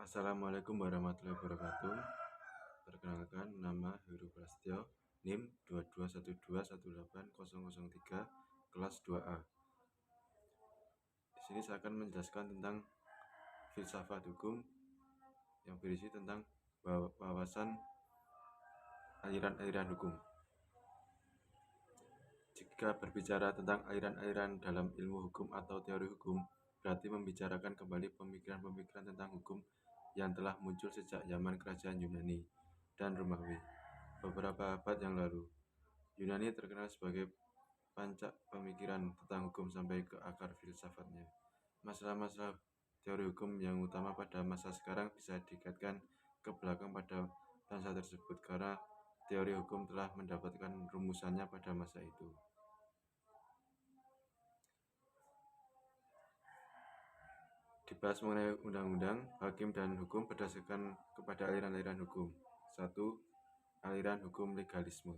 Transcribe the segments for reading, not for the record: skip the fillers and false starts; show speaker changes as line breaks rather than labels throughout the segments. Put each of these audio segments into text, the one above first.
Assalamualaikum warahmatullahi wabarakatuh. Perkenalkan, nama Heru Prasetyo, NIM 2212180003, kelas 2A. Di sini saya akan menjelaskan tentang filsafat hukum yang berisi tentang wawasan aliran-aliran hukum. Jika berbicara tentang aliran-aliran dalam ilmu hukum atau teori hukum, berarti membicarakan kembali pemikiran-pemikiran tentang hukum yang telah muncul sejak zaman kerajaan Yunani dan Romawi beberapa abad yang lalu. Yunani terkenal sebagai pancak pemikiran tentang hukum sampai ke akar filsafatnya. Masalah-masalah teori hukum yang utama pada masa sekarang bisa dikaitkan ke belakang pada bangsa tersebut karena teori hukum telah mendapatkan rumusannya pada masa itu. Dibahas mengenai undang-undang, hakim dan hukum berdasarkan kepada aliran-aliran hukum. 1. Aliran hukum legalisme.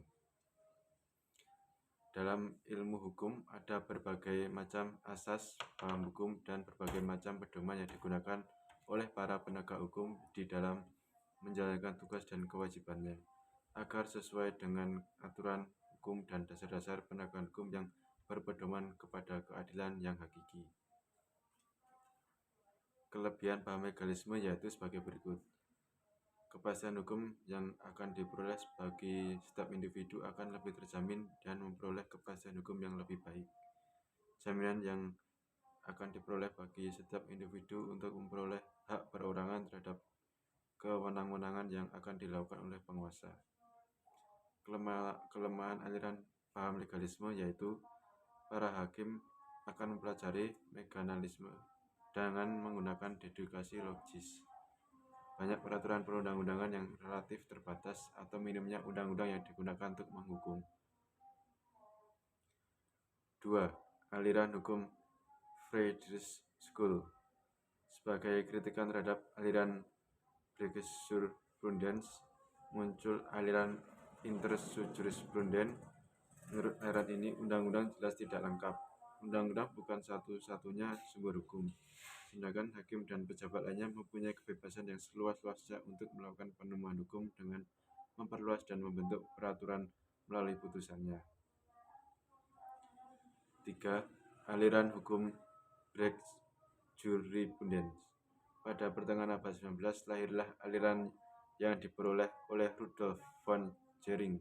Dalam ilmu hukum ada berbagai macam asas, paham hukum, dan berbagai macam pedoman yang digunakan oleh para penegak hukum di dalam menjalankan tugas dan kewajibannya, agar sesuai dengan aturan hukum dan dasar-dasar penegakan hukum yang berpedoman kepada keadilan yang hakiki. Kelebihan paham legalisme yaitu sebagai berikut. Kepastian hukum yang akan diperoleh bagi setiap individu akan lebih terjamin dan memperoleh kepastian hukum yang lebih baik. Jaminan yang akan diperoleh bagi setiap individu untuk memperoleh hak perorangan terhadap kewenangan-kewenangan yang akan dilakukan oleh penguasa. Kelemahan aliran paham legalisme yaitu para hakim akan mempelajari mekanisme dengan menggunakan dedukasi logis. Banyak peraturan perundang-undangan yang relatif terbatas atau minimnya undang-undang yang digunakan untuk menghukum. 2. Aliran hukum Friedrich School. Sebagai kritikan terhadap aliran Jurisprudence, muncul aliran Interjurisprudence. Menurut aliran ini, undang-undang jelas tidak lengkap. Undang-undang bukan satu-satunya sumber hukum, sedangkan hakim dan pejabat lainnya mempunyai kebebasan yang seluas-luasnya untuk melakukan penemuan hukum dengan memperluas dan membentuk peraturan melalui putusannya. 3. Aliran hukum Jurisprudence. Pada pertengahan abad 19, lahirlah aliran yang diperoleh oleh Rudolf von Jhering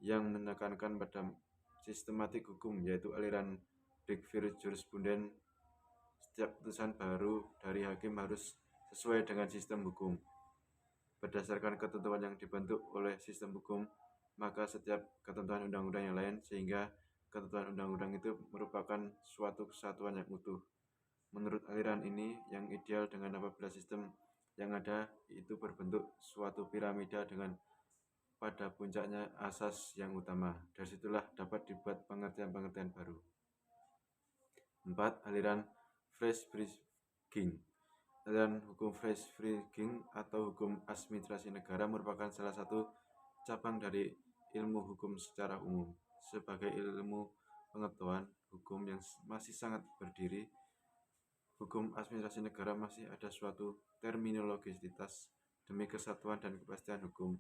yang menekankan pada sistematik hukum, yaitu aliran Jurisprudence. Setiap putusan baru dari hakim harus sesuai dengan sistem hukum. Berdasarkan ketentuan yang dibentuk oleh sistem hukum, maka setiap ketentuan undang-undang yang lain, sehingga ketentuan undang-undang itu merupakan suatu kesatuan yang utuh. Menurut aliran ini, yang ideal dengan apabila sistem yang ada itu berbentuk suatu piramida dengan pada puncaknya asas yang utama. Dari situlah dapat dibuat pengertian-pengertian baru. 4. Aliran Freisprechung. Aliran hukum Freisprechung atau hukum administrasi negara merupakan salah satu cabang dari ilmu hukum secara umum. Sebagai ilmu pengetahuan hukum yang masih sangat berdiri, hukum administrasi negara masih ada suatu terminologisitas demi kesatuan dan kepastian hukum.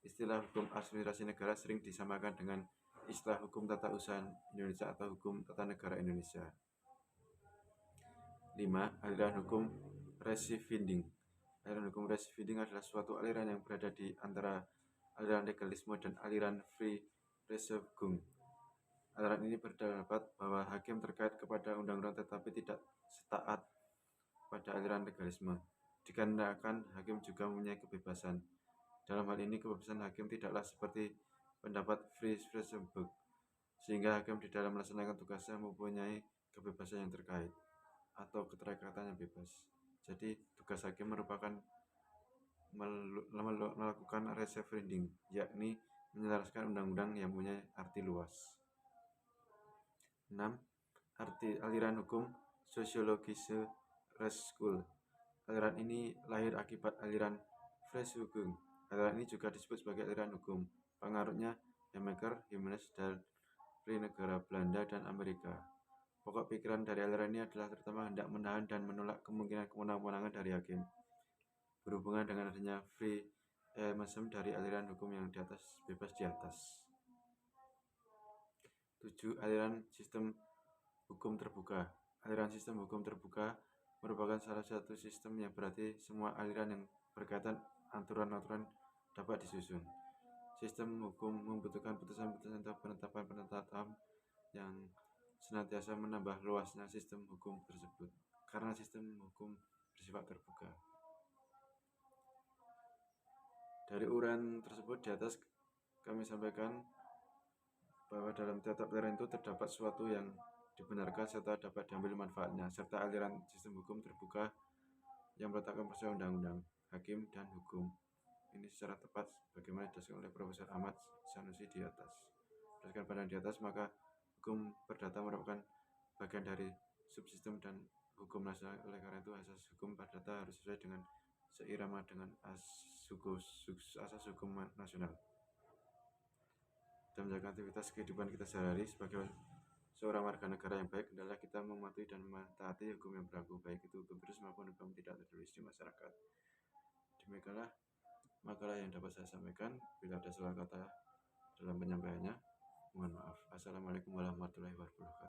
Istilah hukum administrasi negara sering disamakan dengan istilah hukum tata usaha Indonesia atau hukum tata negara Indonesia. 5. Aliran hukum Rechtsbinding. Aliran hukum Rechtsbinding adalah suatu aliran yang berada di antara aliran legalisme dan aliran Freisprechung. Aliran ini berpendapat bahwa hakim terkait kepada undang-undang tetapi tidak taat pada aliran legalisme, dikarenakan hakim juga mempunyai kebebasan. Dalam hal ini, kebebasan hakim tidaklah seperti pendapat Freisprechung, sehingga hakim di dalam melaksanakan tugasnya mempunyai kebebasan yang terkait atau keterikatan yang bebas. Jadi, tugas hakim merupakan melakukan Rechtsbinding, yakni menyelaraskan undang-undang yang punya arti luas. 6. Aliran hukum Sosiologische Rechtschule. Aliran ini lahir akibat aliran Freisprechung. Aliran ini juga disebut sebagai aliran hukum. Pengaruhnya Hemmeker, Humanis dari negara Belanda dan Amerika. Pokok pikiran dari aliran ini adalah terutama hendak menahan dan menolak kemungkinan kewenangan dari hakim. berhubungan dengan adanya freemasm dari aliran hukum yang di atas bebas di atas. 7. Aliran sistem hukum terbuka. Aliran sistem hukum terbuka merupakan salah satu sistem yang berarti semua aliran yang berkaitan aturan-aturan dapat disusun. Sistem hukum membutuhkan putusan-putusan atau penetapan-penetapan yang senantiasa menambah luasnya sistem hukum tersebut karena sistem hukum bersifat terbuka. Dari uraian tersebut di atas kami sampaikan bahwa dalam tiap aliran itu terdapat sesuatu yang dibenarkan serta dapat diambil manfaatnya, serta aliran sistem hukum terbuka yang meletakkan persoalan undang-undang, hakim, dan hukum. Ini secara tepat bagaimana dijelaskan oleh Profesor Ahmad Sanusi di atas. Berdasarkan pandangan di atas, maka hukum perdata merupakan bagian dari subsistem dan hukum nasional. Oleh karena itu, asas hukum perdata harus sesuai dengan seirama dengan asas hukum nasional. Dan menjaga aktivitas kehidupan kita sehari-hari sebagai seorang warga negara yang baik adalah kita mematuhi dan mentaati hukum yang berlaku, baik itu hukum tertulis maupun hukum tidak tertulis di masyarakat. Demikianlah makalah yang dapat saya sampaikan. Bila ada salah kata dalam penyampaiannya, mohon maaf. Assalamualaikum warahmatullahi wabarakatuh.